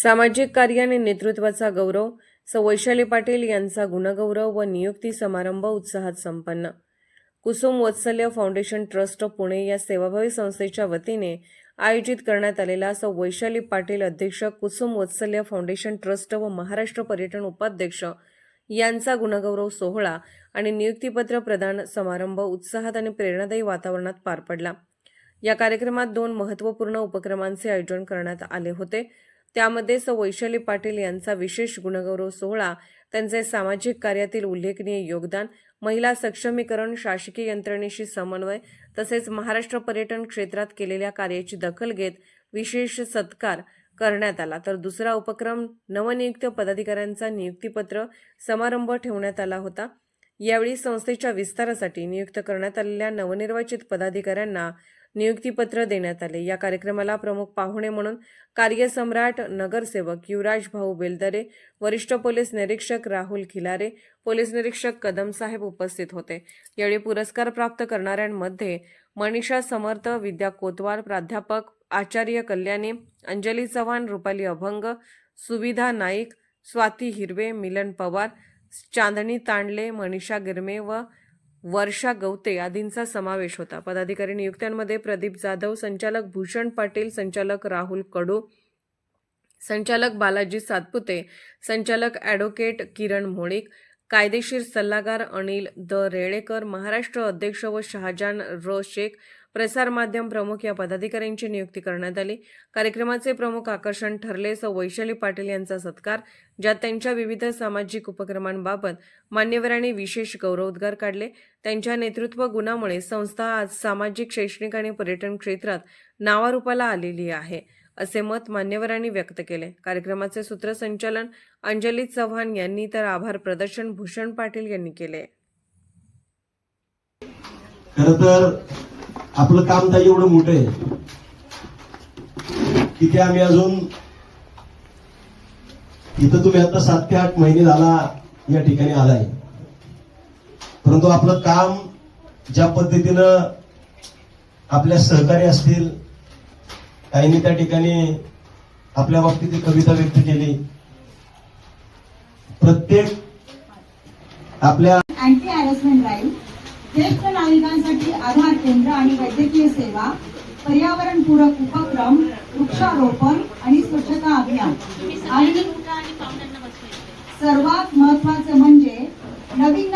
सामाजिक कार्य आणि नेतृत्वाचा गौरव सौ वैशाली पाटील यांचा गुणगौरव व नियुक्ती समारंभ उत्साहात संपन्न। कुसुम वत्सल्य फाउंडेशन ट्रस्ट पुणे या सेवाभावी संस्थेच्या वतीने आयोजित करण्यात आलेला सौ वैशाली पाटील अध्यक्ष कुसुम वत्सल्य फाउंडेशन ट्रस्ट व महाराष्ट्र पर्यटन उपाध्यक्ष यांचा गुणगौरव सोहळा आणि नियुक्तीपत्र प्रदान समारंभ उत्साहात आणि प्रेरणादायी वातावरणात पार पडला। या कार्यक्रमात 2 महत्त्वपूर्ण उपक्रमांचे आयोजन करण्यात आले होते। त्यामध्ये सौ वैशाली पाटील यांचा विशेष गुणगौरव सोहळा, त्यांचे सामाजिक कार्यातील उल्लेखनीय योगदान, महिला सक्षमीकरण, शासकीय यंत्रणेशी समन्वय तसेच महाराष्ट्र पर्यटन क्षेत्रात केलेल्या कार्याची दखल घेत विशेष सत्कार करण्यात आला। तर दुसरा उपक्रम नवनियुक्त पदाधिकाऱ्यांचा नियुक्तीपत्र समारंभ ठेवण्यात आला होता। यावेळी संस्थेच्या विस्तारासाठी नियुक्त करण्यात आलेल्या नवनिर्वाचित पदाधिकाऱ्यांना नियुक्तीपत्र देण्यात आले। या कार्यक्रमाला प्रमुख पाहुणे म्हणून कार्यसम्राट नगरसेवक युवराज भाऊ बेलदरे, वरिष्ठ पोलीस निरीक्षक राहुल खिलारे, पोलीस निरीक्षक कदम साहेब उपस्थित होते। यावेळी पुरस्कार प्राप्त करणाऱ्यांमध्ये मनीषा समर्थ, विद्या कोतवाल, प्राध्यापक आचार्य कल्याणी, अंजली चव्हाण, रुपाली अभंग, सुविधा नाईक, स्वाती हिरवे, मिलन पवार, चांदणी तांडले, मनीषा गिरमे व वर्षा गवते आदींचा समावेश होता। पदाधिकारी नियुक्त्यांमध्ये प्रदीप जाधव, संचालक भूषण पाटील, संचालक राहुल कडू, संचालक बालाजी सातपुते, संचालक ॲडव्होकेट किरण मोळीक, कायदेशीर सल्लागार अनिल द रेळेकर, महाराष्ट्र अध्यक्ष व शहाजान र शेख, प्रसार माध्यम प्रमुख या पदाधिकाऱ्यांची नियुक्ती करण्यात आली। कार्यक्रमाचे प्रमुख आकर्षण ठरले सौ वैशाली पाटील यांचा सत्कार, ज्यात त्यांच्या विविध सामाजिक उपक्रमांबाबत मान्यवरांनी विशेष गौरवोद्गार काढले। त्यांच्या नेतृत्व गुणामुळे संस्था आज सामाजिक, शैक्षणिक आणि पर्यटन क्षेत्रात नावारूपाला आलेली आहे, असे मत मान्यवरांनी व्यक्त केले। कार्यक्रमाचे सूत्रसंचालन अंजली चव्हाण यांनी तर आभार प्रदर्शन भूषण पाटील यांनी केले। खरं आपलं काम तर एवढं मोठं आहे की ते आम्ही अजून इथं तुम्ही आता 7 ते 8 महिने झाला या ठिकाणी आलाय, परंतु आपलं काम ज्या पद्धतीनं आपल्या सहकारी असतील, काहींनी त्या ठिकाणी आपल्या बाबतीत कविता व्यक्त केली, प्रत्येक आपल्या अँटी हॅरेसमेंट ड्राईव्ह, ज्येष्ठ नागरिकांसाठी आधार केंद्र आणि वैद्यकीय सेवा, पर्यावरण पूरक उपक्रम, वृक्षारोपण आणि स्वच्छता अभियान आणि सर्वात महत्त्वाचं म्हणजे नवीन